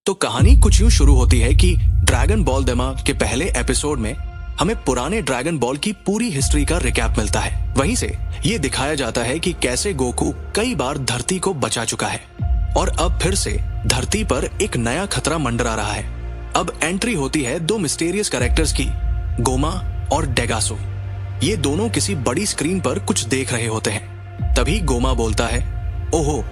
तो कहानी कुछ यूं शुरू होती है कि ड्रैगन बॉल डेमा के पहले एपिसोड में हमें पुराने ड्रैगन बॉल की पूरी हिस्ट्री का रिकैप मिलता है। वहीं से ये दिखाया जाता है कि कैसे गोकू कई बार धरती को बचा चुका है और अब फिर से धरती पर एक नया खतरा मंडरा रहा है। अब एंट्री होती है दो मिस्टीरियस कैरेक्टर्स की, गोमा और डेगासू। ये दोनों किसी बड़ी स्क्रीन पर कुछ देख रहे होते हैं। तभी गोमा बोलता है, ओहो,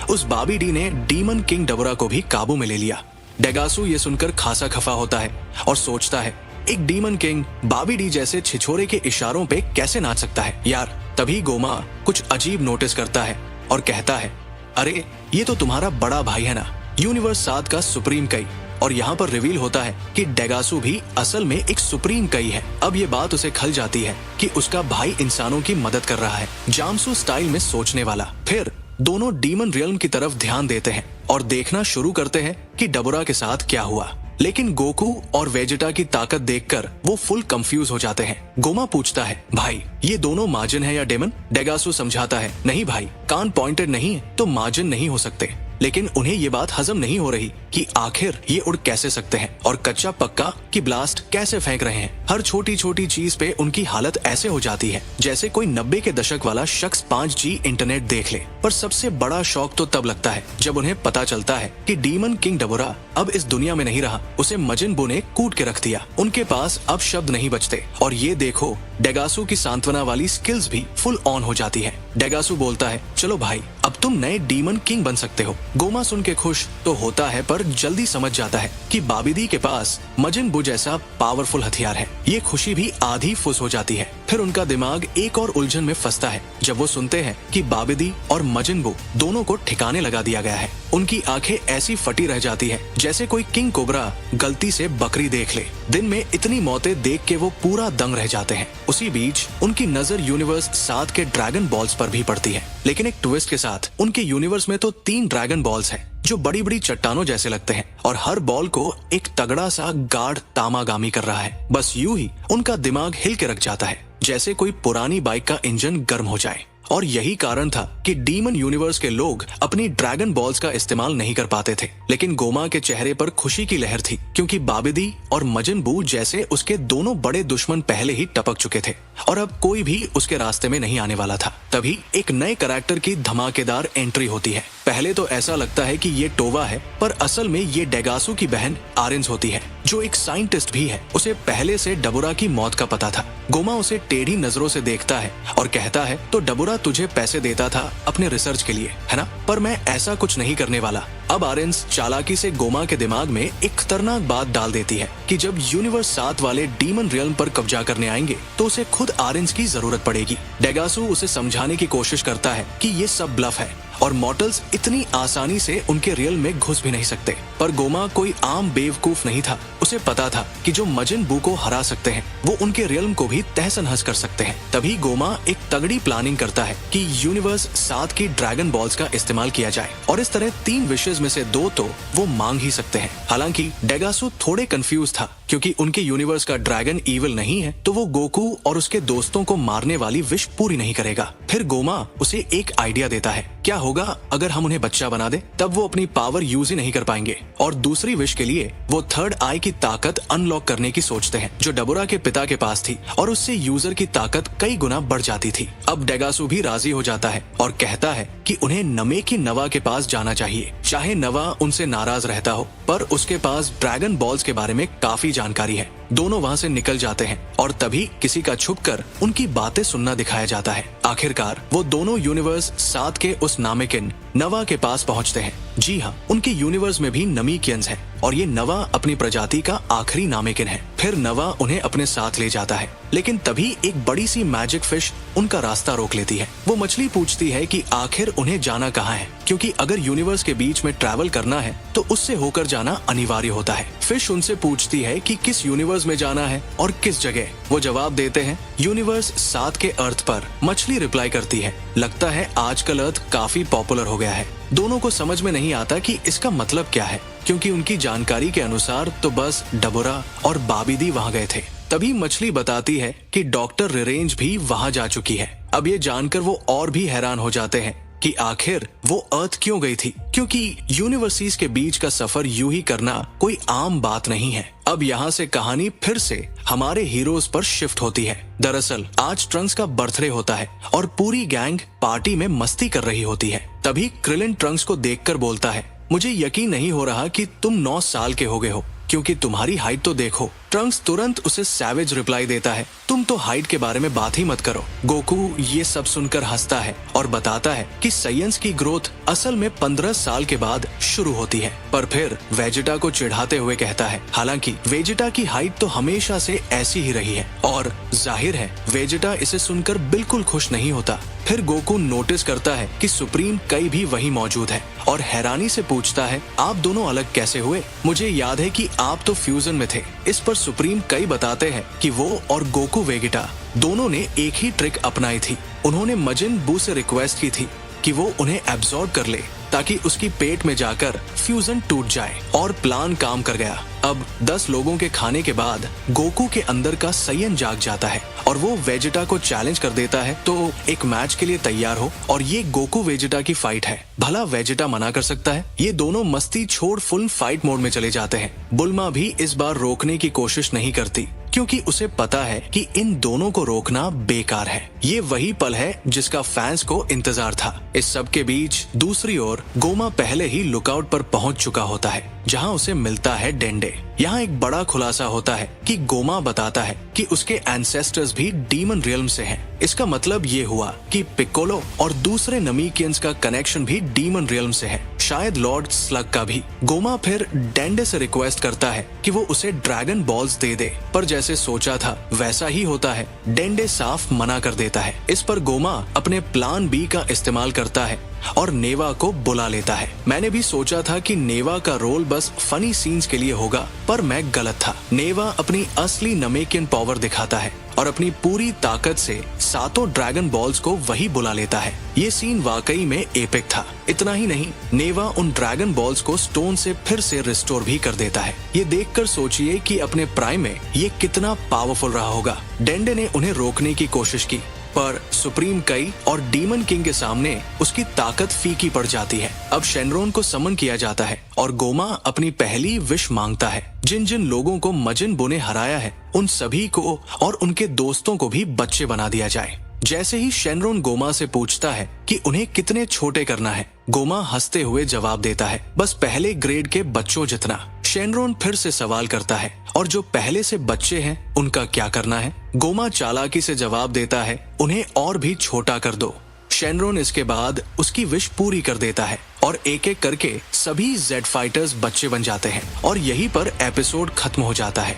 उस बाबी डी ने डीमन किंग डबोरा को भी काबू में ले लिया। डेगासू ये सुनकर खासा खफा होता है और सोचता है, एक डीमन किंग बाबी डी जैसे छिछोरे के इशारों पे कैसे नाच सकता है यार। तभी गोमा कुछ अजीब नोटिस करता है और कहता है, अरे ये तो तुम्हारा बड़ा भाई है ना, यूनिवर्स 7 का सुप्रीम कई। और यहाँ पर रिवील होता है कि डेगासू भी असल में एक सुप्रीम कई है। अब ये बात उसे खल जाती है कि उसका भाई इंसानों की मदद कर रहा है, जामसू स्टाइल में सोचने वाला। फिर दोनों डीमन रियल्म की तरफ ध्यान देते हैं और देखना शुरू करते हैं कि डबोरा के साथ क्या हुआ। लेकिन गोकू और वेजिटा की ताकत देखकर वो फुल कंफ्यूज हो जाते हैं। गोमा पूछता है, भाई ये दोनों मार्जिन है या डेमन? डेगासू समझाता है, नहीं भाई, कान पॉइंटेड नहीं है तो मार्जिन नहीं हो सकते। लेकिन उन्हें ये बात हजम नहीं हो रही कि आखिर ये उड़ कैसे सकते हैं और कच्चा पक्का की ब्लास्ट कैसे फेंक रहे हैं। हर छोटी छोटी चीज पे उनकी हालत ऐसे हो जाती है जैसे कोई 90 के दशक वाला शख्स 5G इंटरनेट देख ले। पर सबसे बड़ा शौक तो तब लगता है जब उन्हें पता चलता है कि डीमन किंग डबोरा अब इस दुनिया में नहीं रहा, उसे मजिन बू ने कूट के रख दिया। उनके पास अब शब्द नहीं बचते और ये देखो डेगासू की सांत्वना वाली स्किल्स भी फुल ऑन हो जाती है। डेगासू बोलता है, चलो भाई, अब तुम नए डीमन किंग बन सकते हो। गोमा सुन के खुश तो होता है पर जल्दी समझ जाता है कि बाबिदी के पास मजिन बू जैसा पावरफुल हथियार है। ये खुशी भी आधी फुस हो जाती है। फिर उनका दिमाग एक और उलझन में फंसता है जब वो सुनते हैं कि बाबिदी और मजिन बू दोनों को ठिकाने लगा दिया गया है। उनकी आंखें ऐसी फटी रह जाती है जैसे कोई किंग कोबरा गलती से बकरी देख ले। दिन में इतनी मौतें देख के वो पूरा दंग रह जाते हैं। उसी बीच उनकी नजर यूनिवर्स 7 के ड्रैगन बॉल्स पर भी पड़ती है, लेकिन एक ट्विस्ट के साथ। उनके यूनिवर्स में तो 3 ड्रैगन बॉल्स हैं जो बड़ी बड़ी चट्टानों जैसे लगते हैं और हर बॉल को एक तगड़ा सा गार्ड तामागामी कर रहा है। बस यूं ही उनका दिमाग हिल के रख जाता है जैसे कोई पुरानी बाइक का इंजन गर्म हो जाए। और यही कारण था कि डीमन यूनिवर्स के लोग अपनी ड्रैगन बॉल्स का इस्तेमाल नहीं कर पाते थे। लेकिन गोमा के चेहरे पर खुशी की लहर थी क्योंकि बाबिदी और मजिन बू जैसे उसके दोनों बड़े दुश्मन पहले ही टपक चुके थे और अब कोई भी उसके रास्ते में नहीं आने वाला था। तभी एक नए कैरेक्टर की धमाकेदार एंट्री होती है। पहले तो ऐसा लगता है कि ये टोवा है, पर असल में ये डेगासू की बहन आरेंस होती है जो एक साइंटिस्ट भी है। उसे पहले से डबोरा की मौत का पता था। गोमा उसे टेढ़ी नजरों से देखता है और कहता है, तो डबोरा तुझे पैसे देता था अपने रिसर्च के लिए, है ना? पर मैं ऐसा कुछ नहीं करने वाला। अब आरेंस चालाकी से गोमा के दिमाग में एक खतरनाक बात डाल देती है कि जब यूनिवर्स 7 वाले डीमन रियल्म पर कब्जा करने आएंगे तो उसे खुद आरेंस की जरूरत पड़ेगी। डेगासू उसे समझाने की कोशिश करता है कि ये सब ब्लफ है और मॉर्टल्स इतनी आसानी से उनके रियल में घुस भी नहीं सकते। पर गोमा कोई आम बेवकूफ नहीं था। उसे पता था कि जो मजिन बू को हरा सकते हैं वो उनके रियल्म को भी तहस नहस कर सकते हैं। तभी गोमा एक तगड़ी प्लानिंग करता है कि यूनिवर्स 7 की ड्रैगन बॉल्स का इस्तेमाल किया जाए और इस तरह 3 विशेष में से 2 तो वो मांग ही सकते हैं। हालांकि डेगासू थोड़े कंफ्यूज था क्योंकि उनके यूनिवर्स का ड्रैगन ईविल नहीं है, तो वो गोकू और उसके दोस्तों को मारने वाली विश पूरी नहीं करेगा। फिर गोमा उसे एक आइडिया देता है, क्या होगा अगर हम उन्हें बच्चा बना दे? तब वो अपनी पावर यूज ही नहीं कर पाएंगे और दूसरी विश के लिए वो थर्ड आई की ताकत अनलॉक करने की सोचते हैं जो डबोरा के पिता के पास थी और उससे यूजर की ताकत कई गुना बढ़ जाती थी। अब डेगासू भी राजी हो जाता है और कहता है कि उन्हें नमे की नवा के पास जाना चाहिए। चाहे नवा उनसे नाराज रहता हो, पर उसके पास ड्रैगन बॉल्स के बारे में काफी जानकारी है। दोनों वहाँ से निकल जाते हैं और तभी किसी का छुपकर उनकी बातें सुनना दिखाया जाता है। आखिरकार वो दोनों यूनिवर्स 7 के उस नामिकिन नवा के पास पहुँचते हैं। जी हाँ, उनके यूनिवर्स में भी नमीकियंस हैं और ये नवा अपनी प्रजाति का आखिरी नामिकिन है। फिर नवा उन्हें अपने साथ ले जाता है, लेकिन तभी एक बड़ी सी मैजिक फिश उनका रास्ता रोक लेती है। वो मछली पूछती है कि आखिर उन्हें जाना कहाँ है, क्योंकि अगर यूनिवर्स के बीच में ट्रैवल करना है तो उससे होकर जाना अनिवार्य होता है। फिश उनसे पूछती है कि किस यूनिवर्स में जाना है और किस जगह। वो जवाब देते हैं, यूनिवर्स 7 के अर्थ पर। मछली रिप्लाई करती है, लगता है आजकल अर्थ काफी पॉपुलर हो गया है। दोनों को समझ में नहीं आता कि इसका मतलब क्या है, क्योंकि उनकी जानकारी के अनुसार तो बस डबोरा और बाबिदी वहाँ गए थे। तभी मछली बताती है कि डॉक्टर रिरेंज भी वहाँ जा चुकी है। अब ये जानकर वो और भी हैरान हो जाते हैं कि आखिर वो अर्थ क्यों गई थी, क्योंकि यूनिवर्सिटीज के बीच का सफर यूं ही करना कोई आम बात नहीं है। अब यहाँ से कहानी फिर से हमारे हीरोज पर शिफ्ट होती है। दरअसल आज ट्रंक्स का बर्थडे होता है और पूरी गैंग पार्टी में मस्ती कर रही होती है। तभी क्रिलिन ट्रंक्स को देखकर बोलता है, मुझे यकीन नहीं हो रहा कि तुम 9 साल के हो गए हो, क्योंकि तुम्हारी हाइट तो देखो। ट्रंक्स तुरंत उसे सैवेज रिप्लाई देता है, तुम तो हाइट के बारे में बात ही मत करो। गोकू ये सब सुनकर हंसता है और बताता है कि साइंस की ग्रोथ असल में 15 साल के बाद शुरू होती है। पर फिर वेजिटा को चिढ़ाते हुए कहता है, हालांकि वेजिटा की हाइट तो हमेशा से ऐसी ही रही है। और जाहिर है वेजिटा इसे सुनकर बिल्कुल खुश नहीं होता। फिर गोकू नोटिस करता है कि सुप्रीम कई भी वहीं मौजूद है और हैरानी से पूछता है, आप दोनों अलग कैसे हुए? मुझे याद है कि आप तो फ्यूजन में थे। इस पर सुप्रीम कई बताते हैं कि वो और गोकू वेजिटा दोनों ने एक ही ट्रिक अपनाई थी। उन्होंने मजिन बू से रिक्वेस्ट की थी कि वो उन्हें एब्जॉर्ब कर ले ताकि उसकी पेट में जाकर फ्यूजन टूट जाए, और प्लान काम कर गया। अब 10 लोगों के खाने के बाद गोकू के अंदर का सायन जाग जाता है और वो वेजिटा को चैलेंज कर देता है तो एक मैच के लिए तैयार हो, और ये गोकू वेजिटा की फाइट है। भला वेजिटा मना कर सकता है? ये दोनों मस्ती छोड़ फुल फाइट मोड में चले जाते हैं। बुल्मा भी इस बार रोकने की कोशिश नहीं करती, क्योंकि उसे पता है कि इन दोनों को रोकना बेकार है। ये वही पल है जिसका फैंस को इंतजार था। इस सब के बीच दूसरी ओर गोमा पहले ही लुकआउट पर पहुंच चुका होता है, जहां उसे मिलता है डेंडे। यहाँ एक बड़ा खुलासा होता है कि गोमा बताता है कि उसके एंसेस्टर्स भी डीमन रियल्म से हैं। इसका मतलब ये हुआ कि पिक्कोलो और दूसरे नमीकियंस का कनेक्शन भी डीमन रियल्म से है, शायद लॉर्ड स्लग का भी। गोमा फिर डेंडे से रिक्वेस्ट करता है कि वो उसे ड्रैगन बॉल्स दे दे, पर जैसे सोचा था वैसा ही होता है। डेंडे साफ मना कर देता है। इस पर गोमा अपने प्लान बी का इस्तेमाल करता है और नेवा को बुला लेता है। मैंने भी सोचा था कि नेवा का रोल बस फनी सीन्स के लिए होगा, पर मैं गलत था। नेवा अपनी असली नमेकियन पावर दिखाता है और अपनी पूरी ताकत से 7 ड्रैगन बॉल्स को वही बुला लेता है। ये सीन वाकई में एपिक था। इतना ही नहीं, नेवा उन ड्रैगन बॉल्स को स्टोन से फिर से रिस्टोर भी कर देता है। ये देखकर सोचिए कि अपने प्राइम में ये कितना पावरफुल रहा होगा। डेंडे ने उन्हें रोकने की कोशिश की, पर सुप्रीम कई और डीमन किंग के सामने उसकी ताकत फीकी पड़ जाती है। अब शेनरॉन को समन किया जाता है और गोमा अपनी पहली विश मांगता है। जिन जिन लोगों को मजिन बू ने हराया है उन सभी को और उनके दोस्तों को भी बच्चे बना दिया जाए। जैसे ही शेनरॉन गोमा से पूछता है कि उन्हें कितने छोटे करना है, गोमा हंसते हुए जवाब देता है, बस पहले ग्रेड के बच्चों जितना। शेनरॉन फिर से सवाल करता है, और जो पहले से बच्चे हैं उनका क्या करना है? गोमा चालाकी से जवाब देता है, उन्हें और भी छोटा कर दो। शेनरॉन इसके बाद उसकी विश पूरी कर देता है और एक एक करके सभी जेड फाइटर्स बच्चे बन जाते हैं और यहीं पर एपिसोड खत्म हो जाता है।